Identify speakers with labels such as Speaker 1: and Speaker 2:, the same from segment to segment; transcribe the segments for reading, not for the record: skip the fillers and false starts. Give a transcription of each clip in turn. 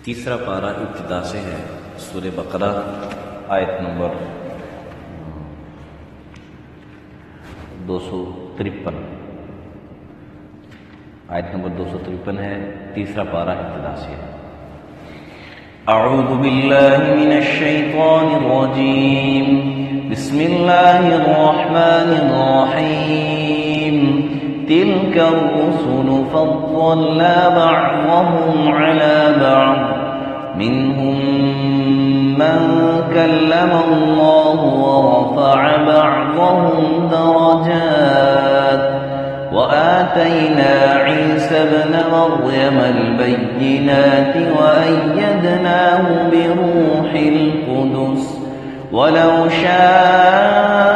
Speaker 1: تیسرا پارہ ابتدا سے ہے، سورہ بقرہ آیت نمبر 253، آیت نمبر 253 ہے، تیسرا پارہ ابتدا سے ہے۔ اعوذ باللہ من الشیطان الرجیم، بسم اللہ الرحمن الرحیم۔ تلک الرسل فضلنا بعضهم على بعض، منهم من كلم الله ورفع بعضهم درجات، وآتينا عيسى ابن مريم البينات وأيدناه بروح القدس، ولو شاء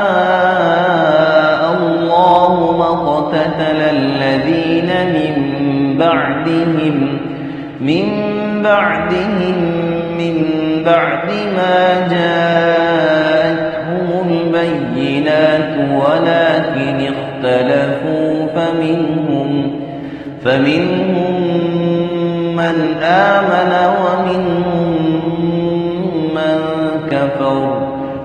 Speaker 1: الله ما اقتتل الذين من بعد ما جاءتهم البينات، ولكن اختلفوا فمنهم من آمن ومنهم من كفر،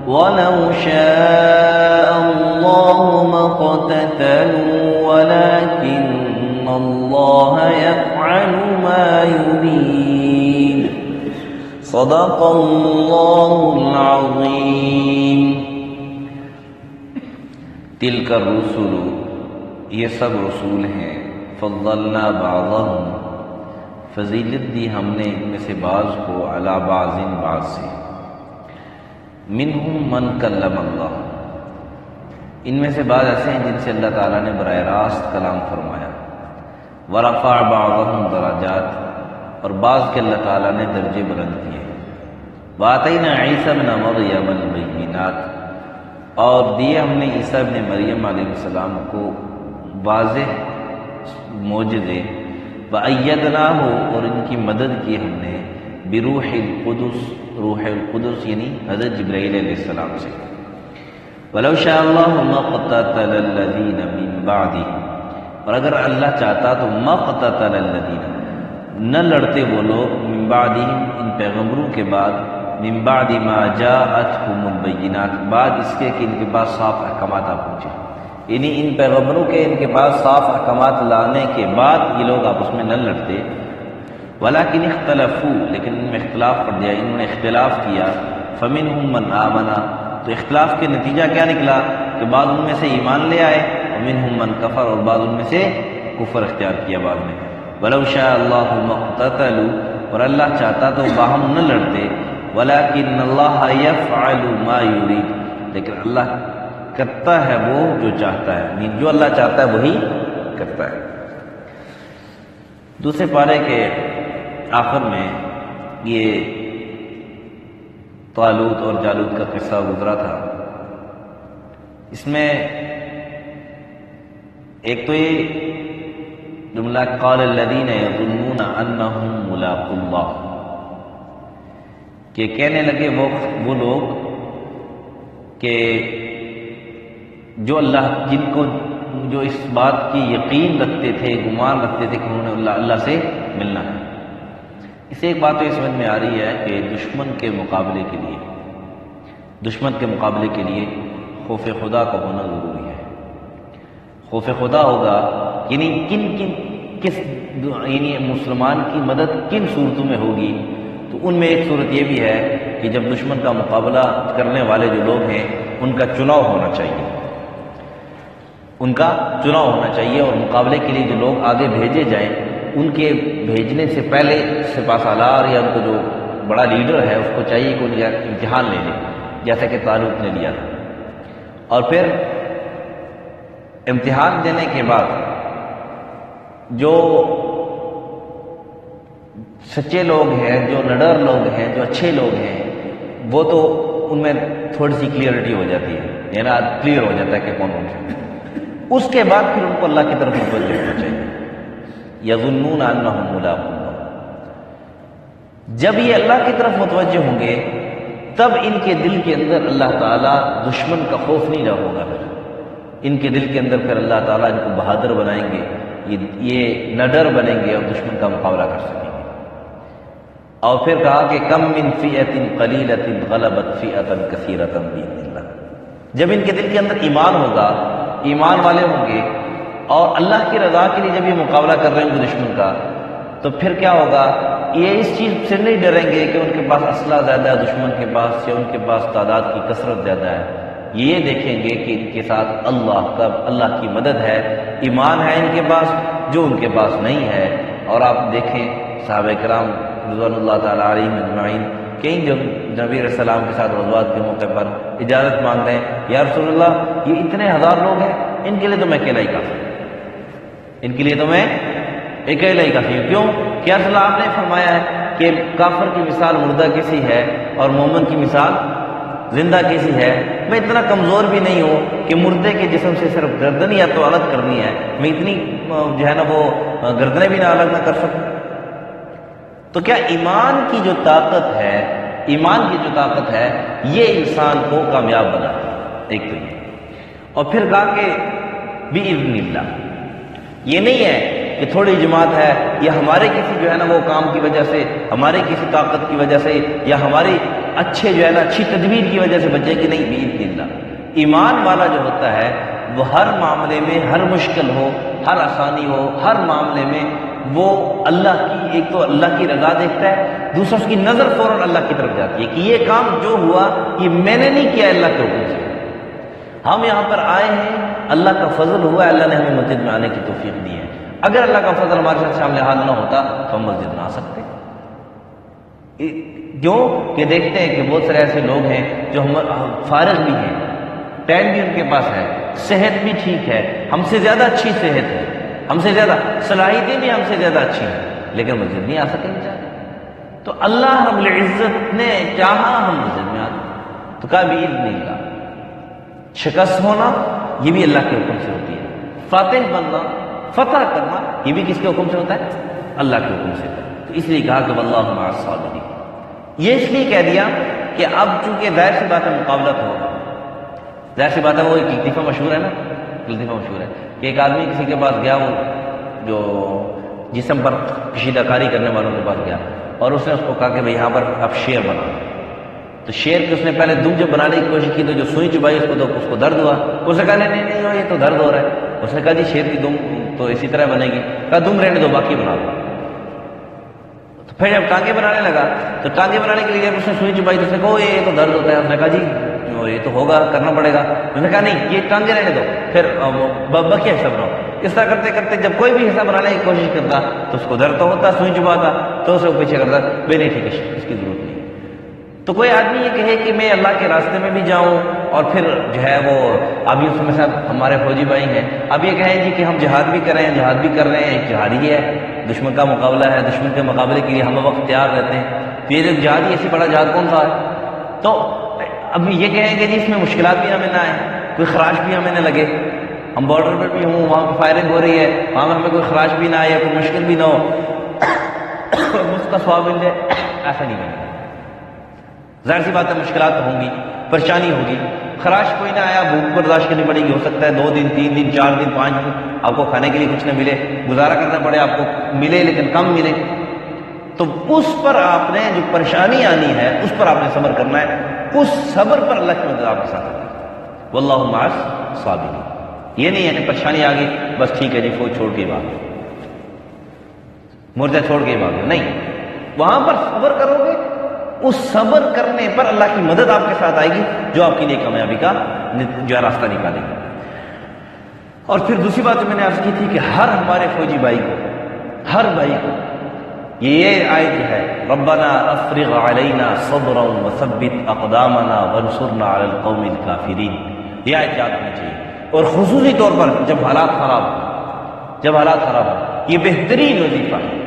Speaker 1: ولو شاء الله ما اقتتلوا ولكن الله يفعل ما يريد۔ صدق اللہ العظیم۔ تلک الرسل، یہ سب رسول ہیں، فضلنا بعضهم، فضیلت دی ہم نے ان میں سے بعض کو، علی بعض، بعض سے، منہم من کلم اللہ، ان میں سے بعض ایسے ہیں جن سے اللہ تعالیٰ نے براہ راست کلام فرمایا، ورفع بعضهم درجات، اور بعض کے اللہ تعالیٰ نے درجے بلند کیے، وآتینا عیسیٰ ابن مریم البینات، اور دیے ہم نے عیسیٰ ابن مریم علیہ السلام کو واضح معجزے، وأیدناہ، اور ان کی مدد کی ہم نے، بروح القدس، روح القدس یعنی حضرت جبرائیل علیہ السلام سے، ولو شاء اللہ ما اقتتل الذین من بعدہ، اور اگر اللہ چاہتا تو ما اقتتل الذین، نہ لڑتے وہ لوگ، من بعدہم، ان پیغمبروں کے بعد، من بعد ما جاءتهم البینات، بعد اس کے کہ ان کے پاس صاف احکامات آ پہنچے، یعنی ان پیغمبروں کے ان کے پاس صاف احکامات لانے کے بعد یہ لوگ آپس میں نہ لڑتے، ولیکن اختلفوا، لیکن ان میں اختلاف پڑ گیا، انہوں نے اختلاف کیا، فمنهم من آمن، تو اختلاف کے نتیجہ کیا نکلا کہ بعض ان میں سے ایمان لے آئے، ومنهم من کفر، اور بعض ان میں سے کفر اختیار کیا بعد میں، ولو شاء اللہ ما اقتتلوا، اور اللہ چاہتا تو باہم نہ لڑتے، ولیکن اللہ یفعل ما یرید، لیکن اللہ کرتا ہے وہ جو چاہتا ہے، یعنی جو اللہ چاہتا ہے وہی کرتا ہے۔ دوسرے پارے کے آخر میں یہ طالوت اور جالوت کا قصہ گزرا تھا، اس میں ایک تو یہ جملہ قال الذین یظنون انہم ملاقو اللہ، کہ کہنے لگے وہ لوگ کہ جو اللہ، جن کو جو اس بات کی یقین رکھتے تھے، گمان رکھتے تھے کہ انہوں نے اللہ سے ملنا ہے۔ اس سے ایک بات تو یہ سمجھ میں آ رہی ہے کہ دشمن کے مقابلے کے لیے خوف خدا کا ہونا ضروری ہے۔ خوف خدا ہوگا یعنی یعنی مسلمان کی مدد کن صورتوں میں ہوگی، تو ان میں ایک صورت یہ بھی ہے کہ جب دشمن کا مقابلہ کرنے والے جو لوگ ہیں ان کا چناؤ ہونا چاہیے، اور مقابلے کے لیے جو لوگ آگے بھیجے جائیں ان کے بھیجنے سے پہلے سپہ سالار یا ان کو جو بڑا لیڈر ہے اس کو چاہیے کہ ان کا امتحان لے لیں، جیسا کہ طالوت نے لیا تھا، اور پھر امتحان دینے کے بعد جو سچے لوگ ہیں، جو نڈر لوگ ہیں، جو اچھے لوگ ہیں، وہ تو ان میں تھوڑی سی کلیئرٹی ہو جاتی ہے، یعنی کلیئر ہو جاتا ہے کہ کون سے، اس کے بعد پھر ان کو اللہ کی طرف متوجہ ہونا چاہیے۔ یظنون انہم ملاقو اللہ، جب یہ اللہ کی طرف متوجہ ہوں گے تب ان کے دل کے اندر اللہ تعالیٰ دشمن کا خوف نہیں رہا ہوگا، پھر ان کے دل کے اندر پھر اللہ تعالیٰ ان کو بہادر بنائیں گے، یہ نڈر بنیں گے اور دشمن کا مقابلہ کر سکیں گے۔ اور پھر کہا کہ کم من فئۃ قلیلۃ غلبت فئۃ کثیرۃ باذن اللہ. جب ان کے دل کے اندر ایمان ہوگا، ایمان والے ہوں گے اور اللہ کی رضا کے لیے جب یہ مقابلہ کر رہے ہوں گے دشمن کا، تو پھر کیا ہوگا؟ یہ اس چیز سے نہیں ڈریں گے کہ ان کے پاس اسلحہ زیادہ ہے دشمن کے پاس، یا ان کے پاس تعداد کی کثرت زیادہ ہے. یہ دیکھیں گے کہ ان کے ساتھ اللہ کی مدد ہے، ایمان ہے ان کے پاس جو ان کے پاس نہیں ہے. اور آپ دیکھیں صحابہ کرام رضوان اللہ تعالیٰ علیہم اجمعین کئی جو نبی علیہ السلام کے ساتھ غزوات کے موقع پر اجازت مانگ رہے ہیں، یا رسول اللہ یہ اتنے ہزار لوگ ہیں، ان کے لیے تو میں اکیلا ہی کافی ہوں، ان کے لیے تو میں اکیلا ہی کافی ہوں. کیوں؟ کیا صلی اللہ آپ نے فرمایا ہے کہ کافر کی مثال مردہ کیسی ہے اور مومن کی مثال زندہ کیسی ہے. میں اتنا کمزور بھی نہیں ہوں کہ مردے کے جسم سے صرف گردن یا تو الگ کرنی ہے، میں اتنی جو ہے نا وہ گردنیں بھی نہ الگ نہ کر سکوں. تو کیا ایمان کی جو طاقت ہے، ایمان کی جو طاقت ہے یہ انسان کو کامیاب بناتی ہے. ایک تو یہ، اور پھر کہا کہ بِإِذْنِ اللَّهِ. یہ نہیں ہے کہ تھوڑی جماعت ہے یا ہمارے کسی جو ہے نا وہ کام کی وجہ سے، ہمارے کسی طاقت کی وجہ سے، یا ہماری اچھے جو ہے نا اچھی تدبیر کی وجہ سے بچے کہ نہیں. بِإِذْنِ اللَّهِ. ایمان والا جو ہوتا ہے وہ ہر معاملے میں، ہر مشکل ہو، ہر آسانی ہو، ہر معاملے میں وہ اللہ کی، ایک تو اللہ کی رضا دیکھتا ہے، دوسرا اس کی نظر فوراً اللہ کی طرف جاتی ہے کہ یہ کام جو ہوا یہ میں نے نہیں کیا، اللہ کے حکم سے. ہم یہاں پر آئے ہیں، اللہ کا فضل ہوا ہے، اللہ نے ہمیں مسجد میں آنے کی توفیق دی ہے. اگر اللہ کا فضل ہمارے ساتھ شامل حال نہ ہوتا تو ہم مسجد میں آ سکتے. جو کہ دیکھتے ہیں کہ بہت سارے ایسے لوگ ہیں جو ہم فارغ بھی ہیں، ٹائم بھی ان کے پاس ہے، صحت بھی ٹھیک ہے، ہم سے زیادہ اچھی صحت ہے، ہم سے زیادہ صلاحیتیں بھی ہم سے زیادہ اچھی ہیں، لیکن مسجد نہیں آ سکے بیچارے. تو اللہ رب العزت نے چاہا ہم مسجد میں آ گئے. تو کہا بِإِذْنِ اللَّهِ. شکست ہونا یہ بھی اللہ کے حکم سے ہوتی ہے، فاتح بننا، فتح کرنا یہ بھی کس کے حکم سے ہوتا ہے؟ اللہ کے حکم سے. تو اس لیے کہا کہ وَاللَّهُ مَعَ الصَّابِرِينَ. یہ اس لیے کہہ دیا کہ اب چونکہ ظاہر سی بات ہے مقابلہ تو ہوگا، ظاہر سی بات ہے. وہ ایک لطیفہ مشہور ہے نا، لطیفہ مشہور ہے کہ ایک آدمی کسی کے پاس گیا، وہ جو جسم پر کشیدہ کاری کرنے والوں کے پاس گیا، اور اس نے اس کو کہا کہ بھائی یہاں پر آپ شیر بنا. تو شیر کی اس نے پہلے دم جب بنانے کی کوشش کی تو جو سوئی چبائی اس کو درد ہوا. اس نے کہا نہیں یہ تو درد ہو رہا ہے. اس نے کہا جی شیر کی دم تو اسی طرح بنے گی. کہا دم رہنے دو، باقی بنا دو. تو پھر جب ٹانگے بنانے لگا تو ٹانگے بنانے کے لیے جب اس نے سوئی چبائی تو اس نے کہا یہ تو درد ہوتا ہے. اس نے کہا جی یہ تو ہوگا، کرنا پڑے گا. اس نے کہا نہیں یہ ٹانگے رہنے دو، پھر بقیہ حصہ بناؤ. اس طرح کرتے کرتے جب کوئی بھی حصہ بنانے کی کوشش کرتا تو اس کو درد تو ہوتا، سوئی چباتا تو اسے پیچھے کرتا بے نہیں ٹھیک ہے اس کی ضرورت نہیں. تو کوئی آدمی یہ کہے کہ میں اللہ کے راستے میں بھی جاؤں اور پھر جو ہے وہ ابھی اس میں ساتھ ہمارے فوجی بھائی ہیں، اب یہ کہیں جی کہ ہم جہاد بھی کریں، جہاد بھی کر رہے ہیں، ایک جہاد ہی ہے، دشمن کا مقابلہ ہے، دشمن کے مقابلے کے لیے ہم وقت تیار رہتے ہیں. تو یہ جہاد ہی ایسی بڑا جہاد کون سا ہے؟ تو اب یہ کہیں کہ جی اس میں مشکلات بھی ہمیں نہ آئیں، کوئی خراش بھی ہمیں نہ لگے، ہم بارڈر پر بھی ہوں، وہاں پہ فائرنگ ہو رہی ہے، وہاں میں ہمیں کوئی خراش بھی نہ آئے یا کوئی مشکل بھی نہ ہو، اس کا ثواب مل جائے. ایسا نہیں بنے. ظاہر سی بات ہے مشکلات ہوں گی، پریشانی ہوگی، خراش کوئی نہ آیا، بھوک برداشت کرنی پڑے گی. ہو سکتا ہے 2 دن 3 دن 4 دن 5 دن آپ کو کھانے کے لیے کچھ نہ ملے، گزارا کرنا پڑے، آپ کو ملے لیکن کم ملے. تو اس پر آپ نے جو پریشانی آنی ہے اس پر آپ نے صبر کرنا ہے. اس صبر پر اللہ کی مدد آپ کے ساتھ ہوگی. واللہ مع الصابرین. یہ نہیں ہے کہ پریشانی آ گئی بس ٹھیک ہے جی فوج چھوڑ کے بھاگ گئے، مورچہ چھوڑ کے بھاگ گئے. نہیں، وہاں پر صبر کرو گے، اس صبر کرنے پر اللہ کی مدد آپ کے ساتھ آئے گی جو آپ کے لیے کامیابی کا جو ہے راستہ نکالے گی. اور پھر دوسری بات جو میں نے عرض کی تھی کہ ہر ہمارے فوجی بھائی کو، ہر بھائی کو یہ آیت جو ہے ربنا افرغ علینا صبرا وثبت اقدامنا وانصرنا علی القوم الکافرین، یہ آیت یاد ہونی چاہیے. اور خصوصی طور پر جب حالات خراب ہو، یہ بہترین وظیفہ ہے،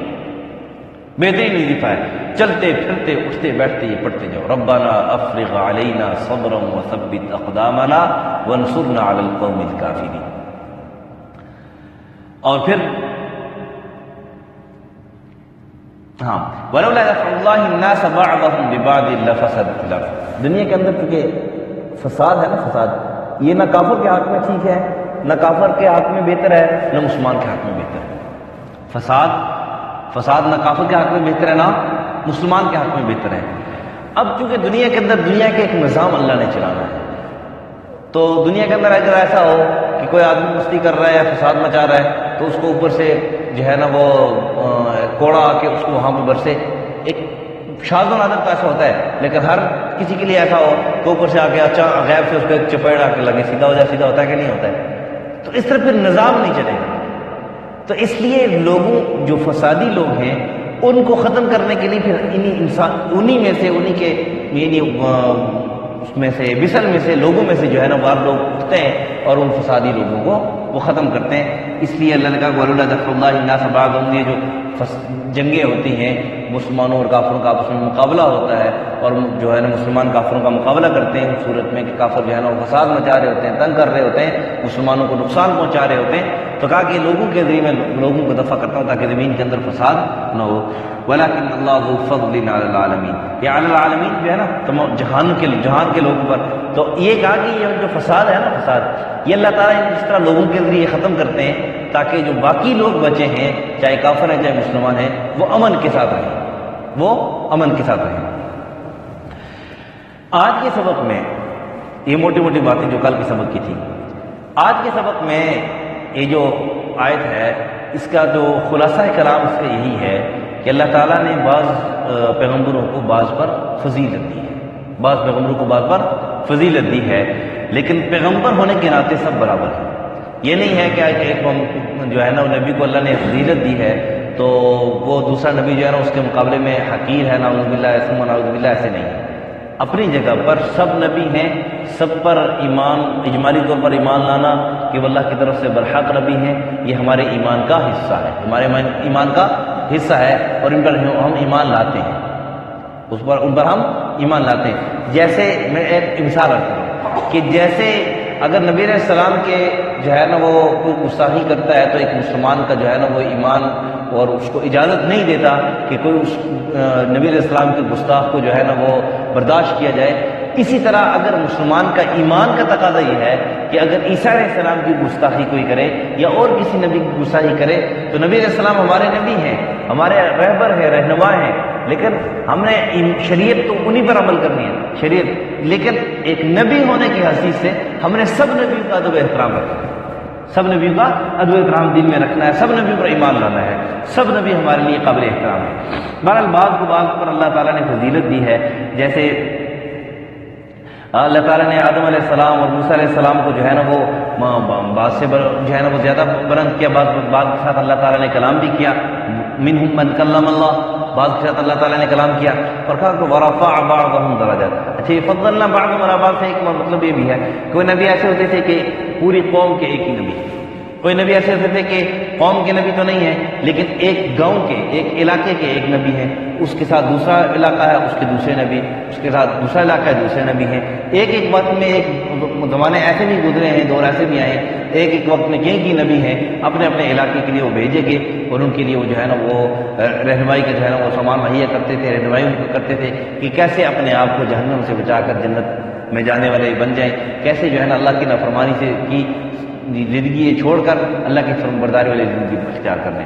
Speaker 1: بہترین وظیفہ ہے. چلتے پھرتے اٹھتے بیٹھتے یہ پڑھتے جاؤ ربنا افرغ علینا صبرا وثبت اقدامنا وانصرنا علی القوم الکافرین. اور پھر ہاں ولولا دفع اللہ الناس بعضهم ببعض لفسدت الارض. دنیا کے اندر چونکہ فساد ہے نا، فساد یہ نہ کافر کے حق میں ٹھیک ہے، نہ کافر کے حق میں بہتر ہے، نہ مسلمان کے حق میں بہتر ہے. فساد نہ کافر کے حق میں بہتر ہے، نہ مسلمان کے حق میں بہتر ہے۔ اب چونکہ دنیا کے اندر دنیا کے ایک نظام اللہ نے چلانا ہے، تو دنیا کے اندر اگر ایسا ہو کہ کوئی آدمی مستی کر رہا ہے یا فساد مچا رہا ہے تو اس کو اوپر سے جو ہے نا وہ کوڑا آ کے اس کو وہاں پہ برسے، ایک شاذ و نادر تو ایسا ہوتا ہے، لیکن ہر کسی کے لیے ایسا ہو تو اوپر سے آ کے اچھا غیب سے اس کو ایک چپیڑ آ کے لگے سیدھا ہو جائے، سیدھا ہوتا ہے کہ نہیں ہوتا ہے؟ تو اس طرح پھر نظام نہیں چلے گا۔ تو اس لیے لوگوں جو فسادی لوگ ہیں ان کو ختم کرنے کے لیے پھر انہی میں سے انہی کے یعنی اس میں سے بسل میں سے لوگوں میں سے جو ہے نا بعض لوگ اٹھتے ہیں اور ان فسادی لوگوں کو وہ ختم کرتے ہیں۔ اس لیے اللہ نے کہا وَلَوْلَا دَفْعُ اللَّهِ النَّاسَ بَعْضَهُمْ، یہ جو جنگیں ہوتی ہیں مسلمانوں اور کافروں کا آپس میں مقابلہ ہوتا ہے اور جو ہے نا مسلمان کافروں کا مقابلہ کرتے ہیں اس صورت میں کہ کافر جو ہے نا وہ فساد مچا رہے ہوتے ہیں، تنگ کر رہے ہوتے ہیں، مسلمانوں کو نقصان پہنچا رہے ہوتے ہیں، تو کہا کہ لوگوں کے ذریعے میں لوگوں کو دفع کرتا ہوں تاکہ زمین کے اندر فساد نہ ہو۔ وَلَكِنَّ اللَّهَ ذُو فَضْلٍ عَلَى الْعَالَمِينَ، یہ عَلَى الْعَالَمِينَ جو ہے نا تمام جہان کے لوگوں پر، تو یہ کہا کہ یہ جو فساد ہے نا فساد یہ اللہ تعالیٰ اس طرح لوگوں کے ذریعے ختم کرتے ہیں تاکہ جو باقی لوگ بچے ہیں چاہے کافر ہیں چاہے مسلمان ہیں وہ امن کے ساتھ رہیں، وہ امن کے ساتھ رہیں۔ آج کے سبق میں یہ موٹی موٹی باتیں جو کل کے سبق کی تھی، آج کے سبق میں یہ جو آیت ہے اس کا جو خلاصہ کلام اس کا یہی ہے کہ اللہ تعالیٰ نے بعض پیغمبروں کو بعض پر فضیلت دی ہے، بعض پیغمبروں کو بعض پر فضیلت دی ہے، لیکن پیغمبر ہونے کے ناطے سب برابر ہیں۔ یہ نہیں ہے کہ ایک جو ہے نا نبی کو اللہ نے فضیلت دی ہے تو وہ دوسرا نبی جو ہے نا اس کے مقابلے میں حقیر ہے، نعوذ باللہ ثم نعوذ باللہ، ایسے نہیں ہے۔ اپنی جگہ پر سب نبی ہیں، سب پر ایمان اجمالی طور پر ایمان لانا کہ وہ اللہ کی طرف سے برحق نبی ہیں، یہ ہمارے ایمان کا حصہ ہے، ہمارے ایمان کا حصہ ہے اور ان پر ہم ایمان لاتے ہیں، ان پر ہم ایمان لاتے ہیں۔ جیسے میں ایک مثال رکھتا ہوں کہ جیسے اگر نبی علیہ السلام کے جو ہے نا وہ کوئی گستاخی کرتا ہے تو ایک مسلمان کا جو ہے نا وہ ایمان اور اس کو اجازت نہیں دیتا کہ کوئی اس نبی علیہ السلام کے گستاخ کو جو ہے نا وہ برداشت کیا جائے، اسی طرح اگر مسلمان کا ایمان کا تقاضا یہ ہے کہ اگر عیسیٰ علیہ السلام کی گستاخی کوئی کرے یا اور کسی نبی کی گستاخی کرے تو نبی علیہ السلام ہمارے نبی ہیں، ہمارے رہبر ہیں، رہنما ہیں، لیکن ہم نے شریعت تو انہی پر عمل کرنی ہے شریعت، لیکن ایک نبی ہونے کی حیثیت سے ہم نے سب نبیوں کا ادب احترام رکھنا ہے، سب نبیوں کا ادب احترام دل میں رکھنا ہے، سب نبیوں پر ایمان لانا ہے، سب نبی ہمارے لیے قابل احترام ہے۔ بہرحال بعض پر اللہ تعالیٰ نے فضیلت دی ہے، جیسے اللہ تعالیٰ نے آدم علیہ السلام اور موسیٰ علیہ السلام کو جو ہے نا وہ بعض سے جو ہے نا وہ زیادہ بلند کیا، بعض کے ساتھ اللہ تعالیٰ نے کلام بھی کیا، منہم من کلم اللہ، بعض کے ساتھ اللہ تعالیٰ نے کلام کیا اور کہا کہ ورفع بعضهم درجات۔ اچھا یہ فضلنا بعضهم علی بعض سے ایک مطلب یہ بھی ہے کوئی نبی ایسے ہوتے تھے کہ پوری قوم کے ایک ہی نبی، کوئی نبی ایسے ہوتے تھے کہ قوم کے نبی تو نہیں ہے لیکن ایک گاؤں کے ایک علاقے کے ایک نبی ہیں، اس کے ساتھ دوسرا علاقہ ہے اس کے دوسرے نبی، اس کے ساتھ دوسرا علاقہ ہے دوسرے نبی ہیں، ایک وقت میں ایک زمانے ایسے بھی گزرے ہیں، دور ایسے بھی آئے ہیں، ایک وقت میں کئی نبی ہیں اپنے اپنے علاقے کے لیے وہ بھیجے گئے اور ان کے لیے وہ جو ہے نا وہ رہنمائی کا جو ہے نا وہ سامان مہیا کرتے تھے، رہنمائی ان کو کرتے تھے کہ کیسے اپنے آپ کو جہنم سے بچا کر جنت میں جانے والے بن جائیں، کیسے جو ہے نا اللہ کی نافرمانی سے کی زندگی چھوڑ کر اللہ کی فرمانبرداری والی زندگی اختیار کرنے۔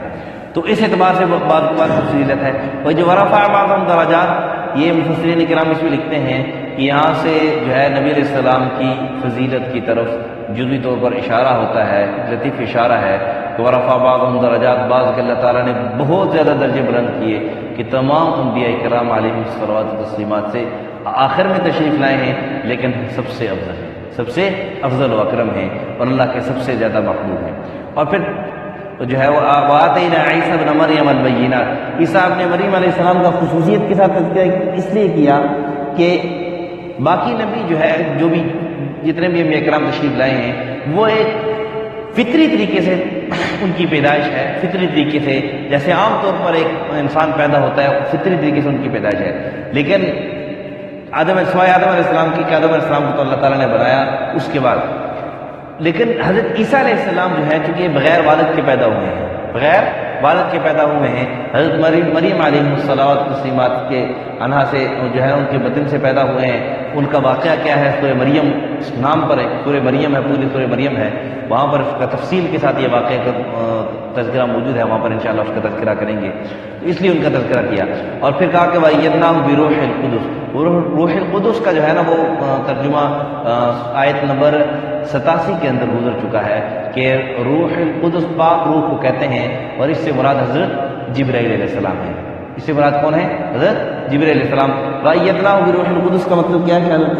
Speaker 1: تو اس اعتبار سے بعض فضیلت ہے۔ اور جو ورفع بعضهم درجات، یہ مفسرین کرام اس میں لکھتے ہیں کہ یہاں سے جو ہے نبی علیہ السلام کی فضیلت کی طرف جزوی طور پر اشارہ ہوتا ہے، لطیف اشارہ ہے کہ ورفع بعضهم درجات، بعض کے اللہ تعالیٰ نے بہت زیادہ درجے بلند کیے کہ تمام انبیاء کرام علیہم الصلوات و تسلیمات سے آخر میں تشریف لائے ہیں، لیکن سب سے افضل ہیں، سب سے افضل و اکرم ہیں اور اللہ کے سب سے زیادہ محبوب ہیں۔ اور پھر جو ہے وہ وآتینا عیسیٰ ابن مریم البینات، عیسیٰ ابن مریم علیہ السلام کا خصوصیت کے ساتھ تذکرہ اس لیے کیا کہ باقی نبی جو ہے جو بھی جتنے بھی انبیاء کرام تشریف لائے ہیں وہ ایک فطری طریقے سے ان کی پیدائش ہے، فطری طریقے سے جیسے عام طور پر ایک انسان پیدا ہوتا ہے فطری طریقے سے ان کی پیدائش ہے، لیکن سوائے آدم علیہ السلام کی کہ آدم علیہ السلام کو تو اللہ تعالیٰ نے بنایا اس کے بعد، لیکن حضرت عیسیٰ علیہ السلام جو ہے چونکہ بغیر والد کے پیدا ہوئے ہیں، بغیر والد کے پیدا ہوئے ہیں، حضرت مریم علیہ الصلوۃ والتسلیمات کے انہا سے جو ہے ان کے بطن سے پیدا ہوئے ہیں، ان کا واقعہ کیا ہے، سورہ مریم اس نام پر ہے، سورہ مریم ہے، پوری سورہ مریم ہے، وہاں پر اس کا تفصیل کے ساتھ یہ واقعہ کا تذکرہ موجود ہے، وہاں پر انشاءاللہ اس کا تذکرہ کریں گے، اس لیے ان کا تذکرہ کیا۔ اور پھر کہا کہ وَأَيَّدْنَاهُ بِرُوحِ الْقُدُسِ، روح القدس کا جو ہے نا وہ ترجمہ آیت نمبر 87 کے اندر گزر چکا ہے کہ روح القدس پاک روح کو کہتے ہیں، اور اس سے مراد حضرت جبرائیل علیہ السلام ہے۔ اس سے مراد کون ہے؟ حضرت جبرائیل علیہ السلام۔ وَأَيَّدْنَاهُ بِرُوحِ الْقُدُسِ کا مطلب کیا ہے کہ حضرت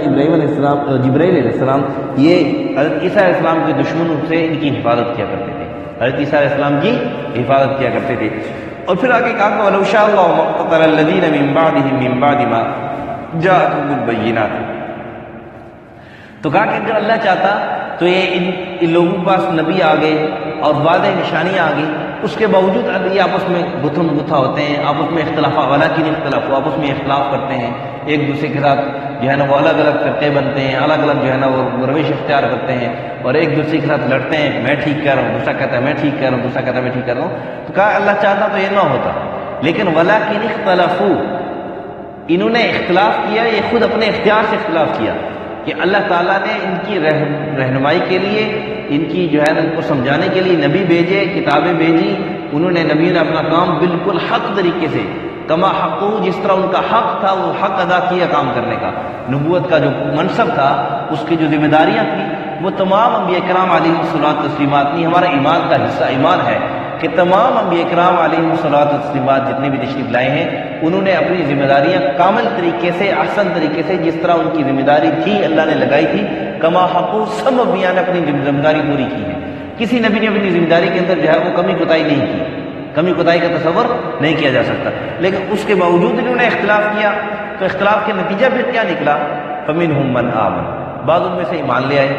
Speaker 1: جبرائیل علیہ السلام یہ حضرت عیسیٰ علیہ السلام کے دشمنوں سے ان کی حفاظت کیا کرتے تھے، حضرت عیسیٰ علیہ السلام کی حفاظت کیا کرتے تھے۔ اور پھر آگے کہا کہ وَلَوْ شَاءَ اللَّهُ مَا اقْتَتَلَ الَّذِينَ مِن بَعْدِهِم مِّن بَعْدِ مَا جَاءَتْهُمُ الْبَيِّنَاتُ، تو کہا کہ اگر اللہ چاہتا تو یہ ان لوگوں کے پاس نبی آ گئے اور واضح نشانیاں آ گئی، اس کے باوجود یہ آپس میں گتھم گتھا ہوتے ہیں، آپس میں اختلاف ولیکن اختلاف آپس میں اختلاف کرتے ہیں، ایک دوسرے کے ساتھ جو ہے نا وہ الگ الگ فرقے بنتے ہیں، الگ الگ جو ہے نا وہ روش اختیار کرتے ہیں اور ایک دوسرے کے ساتھ لڑتے ہیں، میں ٹھیک کہہ رہا ہوں، دوسرا کہتا ہے میں ٹھیک کہہ رہا ہوں، دوسرا کہتا ہے میں ٹھیک کہہ رہا ہوں۔ تو کہا اللہ چاہتا تو یہ نہ ہوتا، لیکن ولیکن اختلافو، انہوں نے اختلاف کیا، یہ خود اپنے اختیار سے اختلاف کیا کہ اللہ تعالیٰ نے ان کی رہنمائی کے لیے، ان کی جو ہے نا ان کو سمجھانے کے لیے نبی بھیجے، کتابیں بھیجی، انہوں نے نبی نے اپنا کام بالکل حق طریقے سے کما حقو، جس طرح ان کا حق تھا وہ حق ادا کیا کام کرنے کا، نبوت کا جو منصب تھا، اس کی جو ذمہ داریاں تھیں، وہ تمام انبیاء کرام علیہ الصلوۃ والتسلیمات نہیں، ہمارا ایمان کا حصہ ایمان ہے کہ تمام انبیاء کرام علیہ الصلوۃ والتسلیمات جتنے بھی تشریف لائے ہیں انہوں نے اپنی ذمہ داریاں کامل طریقے سے، احسن طریقے سے، جس طرح ان کی ذمہ داری تھی اللہ نے لگائی تھی، کما حقو، سب انبیاء نے اپنی ذمہ داری پوری کی ہے، کسی نبی نے اپنی ذمہ داری کے اندر جو ہے وہ کمی کوتاہی نہیں کی، کمی کوتاہی کا تصور نہیں کیا جا سکتا، لیکن اس کے باوجود انہوں نے اختلاف کیا، تو اختلاف کے نتیجہ پھر کیا نکلا؟ فَمِنْهُمْ مَنْ آمَنَ، بعض ان میں سے ایمان لے آئے،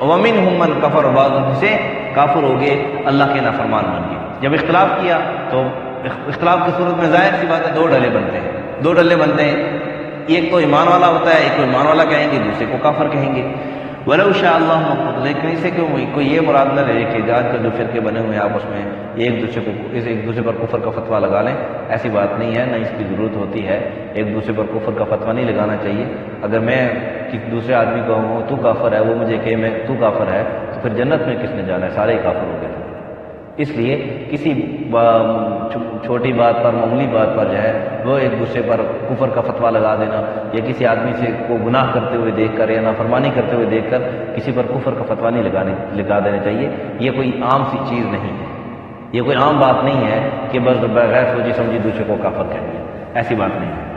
Speaker 1: وَمِنْهُمْ مَنْ كَفَرَ، بعض ان سے کافر ہو گئے، اللہ کے نافرمان بن گئے۔ جب اختلاف کیا تو اختلاف کی صورت میں ظاہر سی بات ہے دو ڈلے بنتے ہیں، دو ڈلے بنتے ہیں، ایک تو ایمان والا ہوتا ہے، ایک کو ایمان والا کہیں گے، دوسرے کو کافر کہیں گے۔ وَلَوْ شَاءَ اللَّهُ مَا اقْتَتَلُوا، لیکن اسے کہ کوئی یہ مراد نہ لے کہ آج کل جو فرقے بنے ہوئے ہیں آپس میں ایک دوسرے پر کفر کا فتویٰ لگا لیں، ایسی بات نہیں ہے، نہ اس کی ضرورت ہوتی ہے، ایک دوسرے پر کفر کا فتویٰ نہیں لگانا چاہیے۔ اگر میں کسی دوسرے آدمی کو کہوں تو کافر ہے، وہ مجھے کہے میں تو کافر ہے، تو پھر جنت میں کس نے جانا ہے؟ سارے ہی کافر ہو گئے۔ اس لیے کسی چھوٹی بات پر، معمولی بات پر جو ہے وہ ایک دوسرے پر کفر کا فتویٰ لگا دینا، یا کسی آدمی سے کو گناہ کرتے ہوئے دیکھ کر یا نافرمانی کرتے ہوئے دیکھ کر کسی پر کفر کا فتویٰ نہیں لگا دینا چاہیے۔ یہ کوئی عام سی چیز نہیں ہے، یہ کوئی عام بات نہیں ہے کہ بس بغیر سوچی سمجھی دوسرے کو کافر کہہ دیا، ایسی بات نہیں ہے۔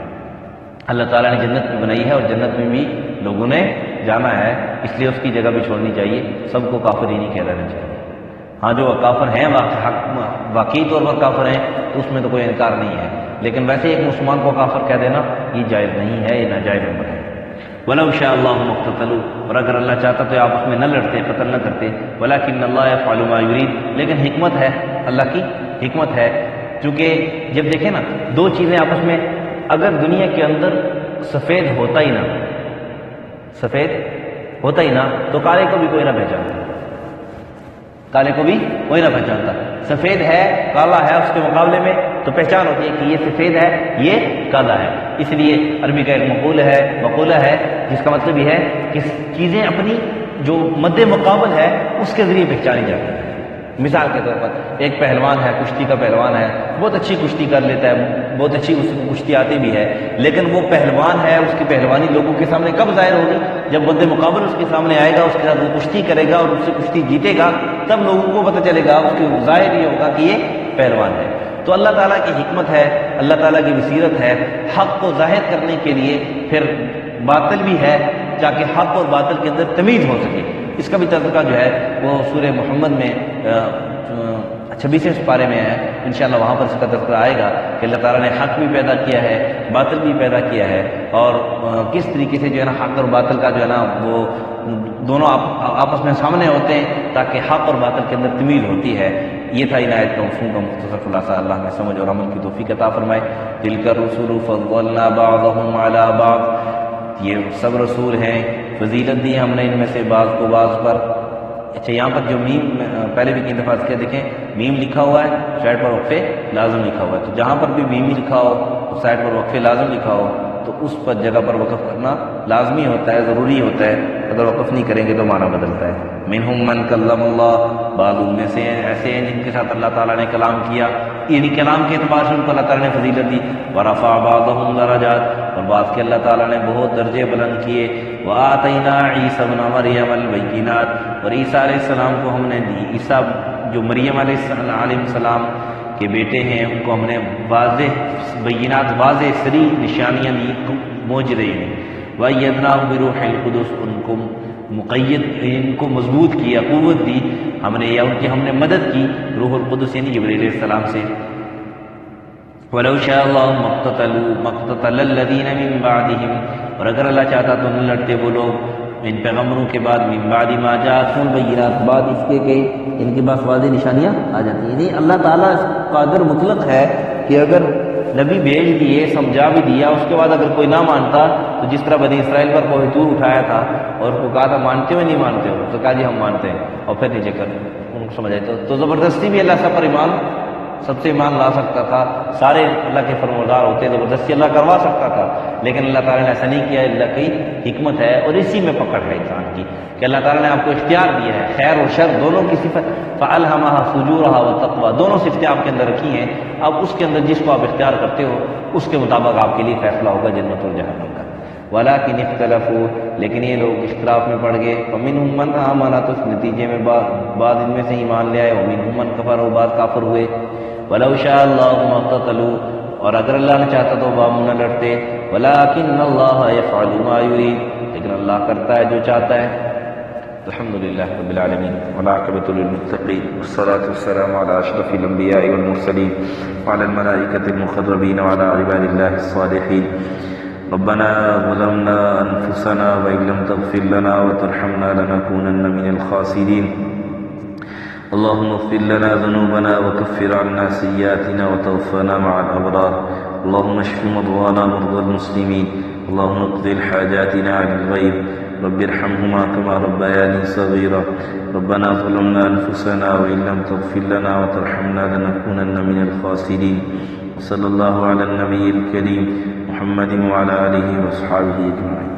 Speaker 1: اللہ تعالیٰ نے جنت بھی بنائی ہے اور جنت میں بھی لوگوں نے جانا ہے، اس لیے اس کی جگہ بھی چھوڑنی چاہیے، سب کو کافر ہی نہیں کہہ دینا چاہیے۔ ہاں جو کافر ہیں واقعی طور پر کافر ہیں تو اس میں تو کوئی انکار نہیں ہے، لیکن ویسے ایک مسلمان کو کافر کہہ دینا یہ جائز نہیں ہے، یہ ناجائز امر ہے۔ وَلَوْ شَاءَ اللَّهُ مَا اقْتَتَلُوا، اور اگر اللہ چاہتا تو آپ اس میں نہ لڑتے، قتل نہ کرتے، وَلَٰكِنَّ اللَّهَ يَفْعَلُ مَا يُرِيدُ، لیکن حکمت ہے، اللہ کی حکمت ہے، کیونکہ جب دیکھیں نا دو چیزیں آپس میں، اگر دنیا کے اندر سفید ہوتا ہی نہ تو کالے کو بھی کوئی نہ پہچانتا، کالے کو بھی کوئی نہ پہچانتا، سفید ہے کالا ہے اس کے مقابلے میں تو پہچان ہوتی ہے کہ یہ سفید ہے یہ کالا ہے۔ اس لیے عربی کا ایک مقولہ ہے جس کا مطلب یہ ہے کہ چیزیں اپنی جو مد مقابل ہے اس کے ذریعے پہچانی جاتی ہیں۔ مثال کے طور پر ایک پہلوان ہے، کشتی کا پہلوان ہے، بہت اچھی کشتی کر لیتا ہے، بہت اچھی اس کو کشتی آتی بھی ہے، لیکن وہ پہلوان ہے، اس کی پہلوانی لوگوں کے سامنے کب ظاہر ہوگی؟ جب مد مقابل اس کے سامنے آئے گا، اس کے ساتھ وہ کشتی کرے گا اور اس سے کشتی جیتے گا، تب لوگوں کو پتہ چلے گا، اس کے ظاہر یہ ہوگا کہ یہ پہلوان ہے۔ تو اللہ تعالیٰ کی حکمت ہے، اللہ تعالیٰ کی بصیرت ہے، حق کو ظاہر کرنے کے لیے پھر باطل بھی ہے تاکہ حق اور باطل کے اندر تمیز ہو سکے۔ اس کا بھی تذکرہ جو ہے وہ سورہ محمد میں 26 سپارے میں ہے، انشاءاللہ وہاں پر اس کا تذکرہ آئے گا کہ اللہ تعالیٰ نے حق بھی پیدا کیا ہے، باطل بھی پیدا کیا ہے، اور کس طریقے سے جو ہے نا حق اور باطل کا جو ہے نا وہ دونوں آپس میں سامنے ہوتے ہیں تاکہ حق اور باطل کے اندر تمیز ہوتی ہے۔ یہ تھا عنایت کا مفہوم کا مختصر خلاصہ، اللہ میں سمجھ اور عمل کی توفیق عطا فرمائے۔ تلک الرسل فضلنا بعضهم على بعض، یہ سب رسول ہیں، فضیلت دی ہم نے ان میں سے بعض کو بعض پر، اچھا یہاں پر جو میم پہلے بھی کئی دفعہ کیا دیکھیں میم لکھا ہوا ہے سائڈ پر وقف لازم لکھا ہوا ہے، تو جہاں پر بھی میم لکھا ہو تو سائڈ پر وقف لازم لکھا ہو تو اس پر جگہ پر وقف کرنا لازمی ہوتا ہے، ضروری ہوتا ہے، اگر وقف نہیں کریں گے تو معنی بدلتا ہے۔ منہم من کلم اللہ، بعض ان میں سے ایسے ہیں جن کے ساتھ اللہ تعالیٰ نے کلام کیا، یعنی کلام کے اعتبار سے ان کو اللہ تعالیٰ نے فضیلت دی، ورفع بعضهم درجات، اور بعض کے اللہ تعالیٰ نے بہت درجے بلند کیے، وآتینا عیسی ابن مریم البینات، اور عیسیٰ علیہ السلام کو ہم نے دی، عیسیٰ جو مریم علیہ السلام کے بیٹے ہیں ان کو ہم نے واضح بینات، واضح سری نشانیاں دی، معجزے ہیں، وَأَيَّدْنَاهُم بِرُوحِ الْقُدُسِ، ان کو مقید، ان کو مضبوط کیا، قوت دی ہم نے، یا ان کی ہم نے مدد کی روح القدس یعنی جبرائیل علیہ السلام سے۔ وَلَوْ شَاءَ اللَّهُ مَا اقْتَتَلَ الَّذِينَ مِن بَعْدِهِمْ، اور اگر اللہ چاہتا تو نہ لڑتے وہ لوگ ان پیغمبروں کے بعد، من بعد ما جاءتهم البینات، بعد اس کے کہ ان کے پاس واضح نشانیاں آ جاتی ہیں، یعنی اللہ تعالیٰ قادر مطلق ہے کہ اگر نبی بھیج دیے، سمجھا بھی دیا، اس کے بعد اگر کوئی نہ مانتا تو جس طرح بنی اسرائیل پر کوہ طور اٹھایا تھا اور اس کو کہا تھا مانتے ہو نہیں مانتے ہو، تو کہا جی ہم مانتے ہیں، اور پھر نیچے کر ان کو سمجھائے تو زبردستی بھی اللہ سب پر ایمان، سب سے ایمان لا سکتا تھا، سارے اللہ کے فرمانبردار ہوتے، زبردستی اللہ کروا سکتا تھا، لیکن اللہ تعالیٰ نے ایسا نہیں کیا، اللہ کی حکمت ہے، اور اسی میں پکڑ ہے انسان کی کہ اللہ تعالیٰ نے آپ کو اختیار دیا ہے، خیر اور شر دونوں کی صفت، فَأَلْهَمَهَا فُجُورَهَا وَتَقْوَىٰ، دونوں صفتیں آپ کے اندر رکھی ہیں، اب اس کے اندر جس کو آپ اختیار کرتے ہو اس کے مطابق آپ کے لیے فیصلہ ہوگا جنت اور جہنم کا۔ وَلَٰكِنِ اخْتَلَفُوا، لیکن یہ لوگ اختلاف میں پڑ گئے، فَمِنْهُم مَّنْ آمَنَ، تو اس نتیجے میں بعض ان میں سے ایمان لے آئے، وَمِنْهُم مَّن كَفَرَ، اور بعض کافر ہوئے۔ وَلَوْ شَاءَ اللَّهُ مَا اقْتَتَلُوا، اور اگر اللہ نے چاہتا تو وہ نہ لڑتے، وَلَٰكِنَّ اللَّهَ يَفْعَلُ مَا يُرِيدُ، لیکن اللہ کرتا ہے جو چاہتا ہے۔ الحمد للہ رب العالمین والعاقبۃ للمتقین والصلاة والسلام على اشرف الانبیاء والمرسلین وعلى الملائکۃ المقربین وعلى عباد اللہ الصالحین۔ ربنا ظلمنا انفسنا وان لم تغفر لنا وترحمنا لنكونن من الخاسرین۔ اللهم اغفر لنا ذنوبنا وكفر عنا سيئاتنا وتوفنا مع الابرار۔ اللهم اشف مرضانا مرضى المسلمين، اللهم اقض حاجاتنا عن الغيب، رب ارحمهما كما ربياني صغيرا۔ ربنا ظلمنا انفسنا وان لم تغفر لنا وترحمنا لنكونن من الخاسرين۔ وصلى الله على النبي الكريم محمد وعلى اله واصحابه اجمعين۔